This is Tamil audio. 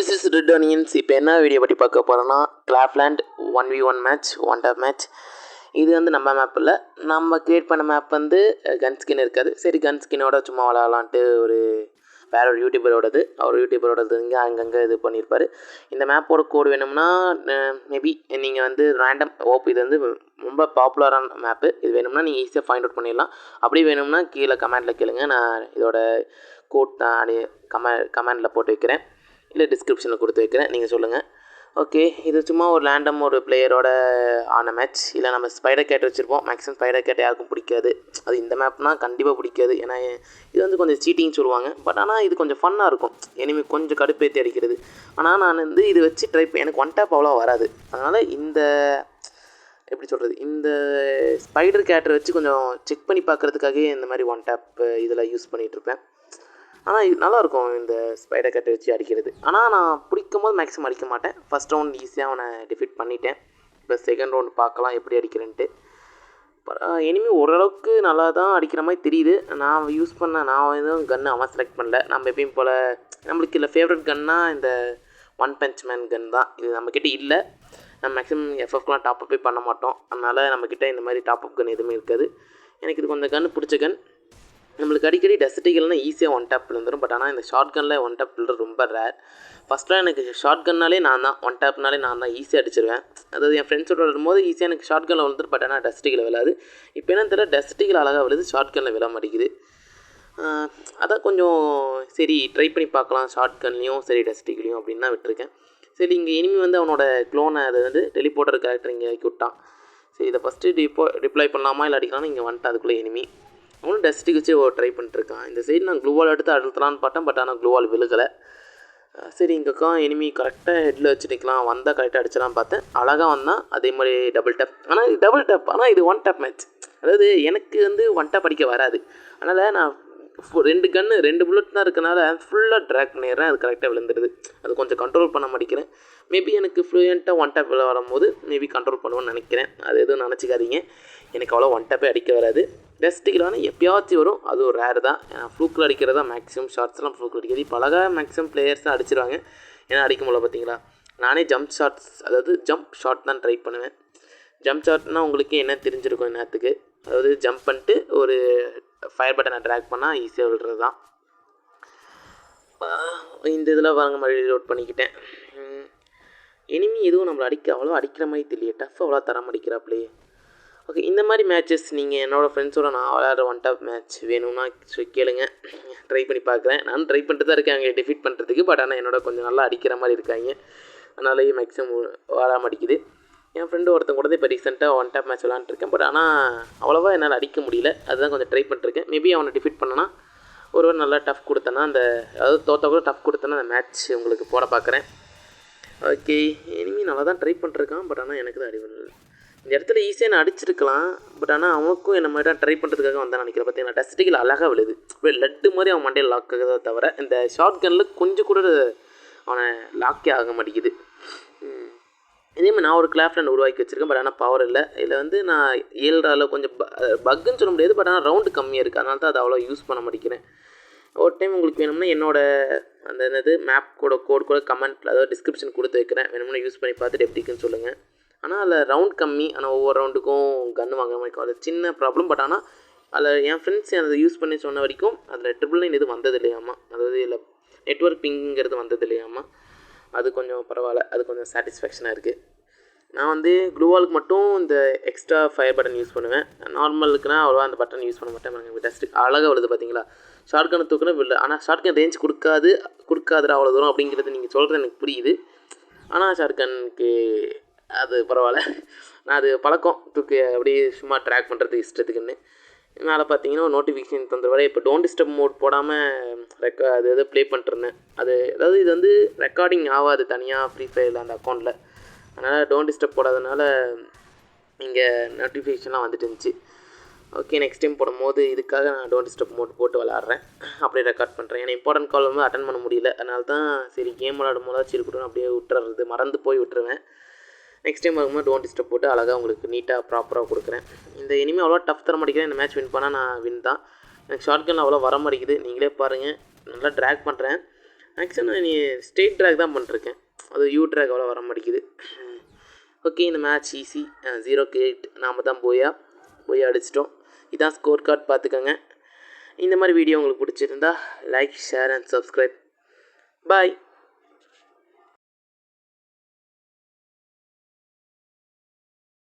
This is red onions. இப்போ என்ன வீடியோ பற்றி பார்க்க போகிறோன்னா, கிளாப்லேண்ட் 1v1 match, one tape match. இது வந்து நம்ம மேப் இல்லை, நம்ம க்ரியேட் பண்ண மேப் வந்து கன் ஸ்கின் இருக்காது. சரி, கன் ஸ்கின்னோட சும்மா விளாட்லான்ட்டு வேற ஒரு யூடியூபரோடது, அவர் யூடியூபரோடது இங்கே அங்கங்கே இது பண்ணியிருப்பார். இந்த மேப்போட கோடு வேணும்னா மேபி நீங்கள் வந்து ரேண்டம் இது வந்து ரொம்ப பாப்புலரான மேப்பு. இது வேணும்னா நீங்கள் ஈஸியாக ஃபைண்ட் அவுட் பண்ணிடலாம். அப்படி வேணும்னா கீழே கமெண்டில் கேளுங்க, நான் இதோட கோட் நான் கமெண்டில் போட்டு வைக்கிறேன், இல்லை டிஸ்கிரிப்ஷனில் கொடுத்து வைக்கிறேன், நீங்கள் சொல்லுங்கள். ஓகே, இது சும்மா ஒரு ரேண்டம் ஒரு பிளேயரோட ஆன மேட்ச். இல்லை நம்ம ஸ்பைடர் கேட் வச்சுருப்போம். மேக்ஸிமம் ஸ்பைடர் கேட் யாருக்கும் பிடிக்காது. அது இந்த மேப்னால் கண்டிப்பாக பிடிக்காது. ஏன்னா இது வந்து கொஞ்சம் சீட்டிங் சொல்லுவாங்க. பட் ஆனால் இது கொஞ்சம் ஃபன்னாக இருக்கும், எனிமி கொஞ்சம் கடுப்பேற்றி அடிக்கிறது. ஆனால் நான் வந்து இது வச்சு எனக்கு ஒன் டேப் அவ்வளோ வராது. அதனால் எப்படி சொல்கிறது, இந்த ஸ்பைடர் கேட்டரை வச்சு கொஞ்சம் செக் பண்ணி பார்க்குறதுக்காகவே இந்த மாதிரி ஒன் டேப் இதில் யூஸ் பண்ணிகிட்ருப்பேன். ஆனால் இது நல்லாயிருக்கும் இந்த ஸ்பைடர் கேட்டை வச்சு அடிக்கிறது. ஆனால் நான் பிடிக்கும் போது மேக்ஸிமம் அடிக்க மாட்டேன். ஃபஸ்ட் ரவுண்ட் ஈஸியாக அவனை டிஃபீட் பண்ணிட்டேன். இப்போ செகண்ட் ரவுண்ட் பார்க்கலாம் எப்படி அடிக்கிறேன்ட்டு. எனிமி ஓரளவுக்கு நல்லா தான் அடிக்கிற மாதிரி தெரியுது. நான் எதுவும் கன்று அவன் செலக்ட் பண்ணல. நம்ம எப்பயும் போல் நம்மளுக்கு இல்லை ஃபேவரட் கன்னா இந்த ஒன் பஞ்ச் மேன் கன் தான். இது நம்மக்கிட்ட இல்லை. நம்ம மேக்ஸிமம் எஃப்எஃப்லாம் டாப்அப்பே பண்ண மாட்டோம். அதனால் நம்மக்கிட்ட இந்த மாதிரி டாப்அப் கன் எதுவுமே இருக்காது. எனக்கு இது கொஞ்சம் கன்று பிடிச்ச கன். நம்மளுக்கு அடிக்கடி டெசர்ட்டிகள்னால் ஈஸியாக ஒன் டேப் விழுந்துடும். பட் ஆனால் இந்த ஷார்ட் கனில் ஒன் டேப் விழுறது ரொம்ப ரேர். ஃபஸ்ட்டாக எனக்கு ஷார்ட் கன்னாலே ஒன் டேப்னாலே நான் தான் ஈஸியாக அடிச்சிருவேன். அதாவது என் ஃப்ரெண்ட்ஸோட வரும்போது ஈஸியாக எனக்கு ஷார்ட் கனில் விழுந்துடும். பட் ஆனால் டெசர்ட்டிகள் விழாது. இப்போ என்ன தெரியல, டெசர்ட்டிகள் அழகாக விழுது, ஷார்ட் கனில் விழ மாட்டேங்குது. அதான் கொஞ்சம் சரி ட்ரை பண்ணி பார்க்கலாம் ஷார்ட் கன்லேயும் சரி டெசர்ட்டிகளையும் அப்படின்னு தான் விட்டுருக்கேன். சரி, இங்கே இனிமே வந்து அவனோட க்ளோனை அதை வந்து டெலிபோர்ட்டர் கேரக்டர் இங்கே இறக்கி விட்டான். சரி, இதை ஃபஸ்ட்டு ரிப்ளை பண்ணலாமா இல்லை அடிக்கலாம்னு இங்கே வந்துட்டு அதுக்குள்ளே எனிமி அவனும் டஸ்ட்டுக்கு வச்சு ட்ரை பண்ணிட்டுருக்கான். இந்த சைடு நான் க்ளூவால் எடுத்து அழுத்தலான்னு பார்த்தேன். பட் ஆனால் க்ளூவால் விழுகலை. சரி, இங்கேக்கா எனிமி கரெக்டாக ஹெட்டில் வச்சு நிற்கலாம், வந்தால் கரெக்டாக அடிச்சலான்னு பார்த்தேன். அழகாக வந்தான். அதே மாதிரி டபுள் டேப். ஆனால் இது டபுள் டேப், ஆனால் இது ஒன் டேப் மேட்ச். அதாவது எனக்கு வந்து ஒன் டேப் அடிக்க வராது. அதனால் நான் 2 புல்லட் தான் இருக்கனால ஃபுல்லாக ட்ராக் பண்ணிடுறேன். அது கரெக்டாக விழுந்துடுது. அது கொஞ்சம் கண்ட்ரோல் பண்ண மாட்டேங்கிறேன். மேபி எனக்கு ஃப்ளூயண்ட்டாக ஒன் டேப் வரும்போது மேபி கண்ட்ரோல் பண்ணுவேன்னு நினைக்கிறேன். அது எதுவும் நினச்சிக்காதீங்க, எனக்கு அவ்வளோ ஒன் டேப்பே அடிக்க வராது. டெஸ்ட்டுக்கலான எப்பயாச்சும் வரும், அது ஒரு ரேர் தான். ஏன்னா ஃப்ளூக்கில் அடிக்கிறது தான் மேக்ஸிமம். ஷார்ட்ஸ்லாம் ஃப்ளூக்கில் அடிக்கிறது இப்போ அழகாக மேக்ஸிமம் பிளேயர்ஸ் தான் அடிச்சிருவாங்க. ஏன்னா அடிக்க முடியல பார்த்தீங்களா. நானே ஜம்ப் ஷாட் தான் ட்ரை பண்ணுவேன். ஜம்ப் ஷாட்னால் உங்களுக்கு என்ன தெரிஞ்சிருக்கும் இந்நேரத்துக்கு. அதாவது ஜம்ப் பண்ணிட்டு ஒரு ஃபயர் பட்டனை ட்ராக் பண்ணால் ஈஸியாக விழுறது தான். இந்த இதில் வாங்க மாதிரி லோட் பண்ணிக்கிட்டேன். எனிமி எதுவும் நம்மளை அவ்வளோ அடிக்கிற மாதிரி தெரியல. டஃப் அவ்வளோ தரம் அடிக்கிறாப்லையே. ஓகே, இந்த மாதிரி மேட்சஸ் நீங்கள் என்னோடய ஃப்ரெண்ட்ஸோட நான் விளையாடுற ஒன் டாப் மேட்ச் வேணும்னா கேளுங்க, ட்ரை பண்ணி பார்க்குறேன். நானும் ட்ரை பண்ணிட்டு தான் இருக்கேன் அவங்க டிஃபீட் பண்ணுறதுக்கு. பட் ஆனால் என்னோட கொஞ்சம் நல்லா அடிக்கிற மாதிரி இருக்காங்க. அதனாலேயே மேக்ஸிமம் வராமல் அடிக்குது. என் ஃப்ரெண்டு ஒருத்தன் கூட இப்போ ரீசெண்டாக ஒன் டாப் மேட்ச் விளாண்டுருக்கேன். பட் ஆனால் அவ்வளோவா என்னால் அடிக்க முடியல. அதுதான் கொஞ்சம் ட்ரை பண்ணிருக்கேன். மேபி அவனை டிஃபீட் பண்ணனா ஒருவர் நல்லா டஃப் கொடுத்தேன்னா அதாவது தோற்ற கூட டஃப் கொடுத்தேன்னா அந்த மேட்ச் உங்களுக்கு போட பார்க்குறேன். ஓகே, இனிமேல் நல்லா தான் ட்ரை பண்ணிருக்கான். பட் ஆனால் எனக்கு தான் அடிபடல. இந்த இடத்துல ஈஸியாக நான் அடிச்சிருக்கலாம். பட் ஆனால் அவனுக்கும் என்ன மாதிரி தான் ட்ரை பண்ணுறதுக்காக வந்தான் நினைக்கிறேன். பார்த்தீங்கன்னா டஸ்டிகள் அழகாக விழுது. அப்படியே லட்டு மாதிரி அவன் மண்டையில் லாக் ஆகுதே தவிர இந்த ஷார்ட் கனில் கொஞ்சம் கூட அவனை லாக்கே ஆக மாட்டேங்குது. இதேமாதிரி நான் ஒரு கிளாப்லேண்ட் உருவாக்கி வச்சுருக்கேன். பட் ஆனால் பவர் இல்லை. இதில் வந்து நான் 7 கொஞ்சம் பக்குன்னு சொல்ல முடியாது. பட் ஆனால் ரவுண்டு கம்மியாக இருக்குது. அதனால தான் அதை அவ்வளோ யூஸ் பண்ண மாட்டேங்கிறேன். ஒரு டைம் உங்களுக்கு வேணும்னா என்னோடய அந்த மேப் கோட் கூட கமெண்ட்டில் அதாவது டிஸ்கிரிப்ஷன் கொடுத்து வைக்கிறேன். வேணும்னா யூஸ் பண்ணி பார்த்துட்டு எப்படிக்குன்னு சொல்லுங்கள். ஆனால் அதில் ரவுண்ட் கம்மி. ஆனால் ஒவ்வொரு ரவுண்டுக்கும் கன்று வாங்குற மாதிரி இருக்கும். அது சின்ன ப்ராப்ளம். பட் ஆனால் அதில் என் ஃப்ரெண்ட்ஸ் அதை யூஸ் பண்ணி சொன்ன வரைக்கும் அதில் 999 எதுவும் வந்தது இல்லையாம்மா. அதாவது இல்லை நெட்வொர்க் பிங்கிறது வந்தது இல்லையாம்மா. அது கொஞ்சம் பரவாயில்ல, அது கொஞ்சம் சாட்டிஸ்ஃபேக்ஷனாக இருக்குது. நான் வந்து க்ளூவாலுக்கு மட்டும் இந்த எக்ஸ்ட்ரா ஃபயர் பட்டன் யூஸ் பண்ணுவேன். நார்மலுக்குனா அவ்வளோவா அந்த பட்டன் யூஸ் பண்ண மாட்டேன். நாங்கள் டஸ்ட்டு அழகாக விழுது பார்த்தீங்களா. ஷார்ட் கன் தூக்கினா வில்ல. ஆனால் ஷார்ட் கன் ரேஞ்ச் கொடுக்காதுடா அவ்வளோ தூரம் அப்படிங்கிறது நீங்கள் சொல்கிறது எனக்கு புரியுது. ஆனால் ஷார்ட் கனுக்கு அது பரவாயில்ல. நான் அது பழக்கம் தூக்கி அப்படியே சும்மா ட்ராக் பண்ணுறது இஷ்டத்துக்குன்னு. மேலே பார்த்தீங்கன்னா நோட்டிஃபிகேஷன் தந்துடுவார். இப்போ டோன்ட் டிஸ்டர்ப் மோட் போடாமல் அது ப்ளே பண்ணிட்டுருந்தேன். அதாவது இது வந்து ரெக்கார்டிங் ஆகாது தனியாக ஃப்ரீ ஃபயரில் அந்த அக்கௌண்ட்டில். அதனால் டோன்ட் டிஸ்டர்ப் போடாதனால இங்கே நோட்டிஃபிகேஷன்லாம் வந்துட்டு இருந்துச்சு. ஓகே, நெக்ஸ்ட் டைம் போடும்போது இதுக்காக நான் டோன்ட் டிஸ்டர்ப் மோட் போட்டு விளாட்றேன். அப்படியே ரெக்கார்ட் பண்ணுறேன். ஏன்னா இம்பார்ட்டன்ட் கால் வந்து அட்டன் பண்ண முடியல. அதனால தான் சரி கேம் விளாடும் போதாச்சும் இருக்கட்டும் அப்படியே விட்டுறது, மறந்து போய் விட்டுருவேன். நெக்ஸ்ட் டைம் வரும்போது டோன்ட் டிஸ்டர்ப் போட்டு அழகாக உங்களுக்கு நீட்டாக ப்ராப்பராக கொடுக்குறேன். இந்த இனிமேல் அவ்வளோ டஃப் தர மாட்டேங்கிறேன். இந்த மேட்ச் வின் பண்ணால் நான் வின் தான். எனக்கு ஷார்ட் கன் அவ்வளோ வர மாட்டேங்குது. நீங்களே பாருங்கள், நல்லா ட்ராக் பண்ணுறேன். ஆக்சுவலாக நான் நீ ஸ்ட்ரெயிட் ட்ராக் தான் பண்ணிருக்கேன், அது யூ ட்ராக் அவ்வளோ வர மாட்டேங்குது. ஓகே, இந்த மேட்ச் ஈஸி. 0க்கு 8 நாம் தான் போய் அடிச்சிட்டோம். இதான் ஸ்கோர் கார்டு பார்த்துக்கோங்க. இந்த மாதிரி வீடியோ உங்களுக்கு பிடிச்சிருந்தா like, share and subscribe. Bye.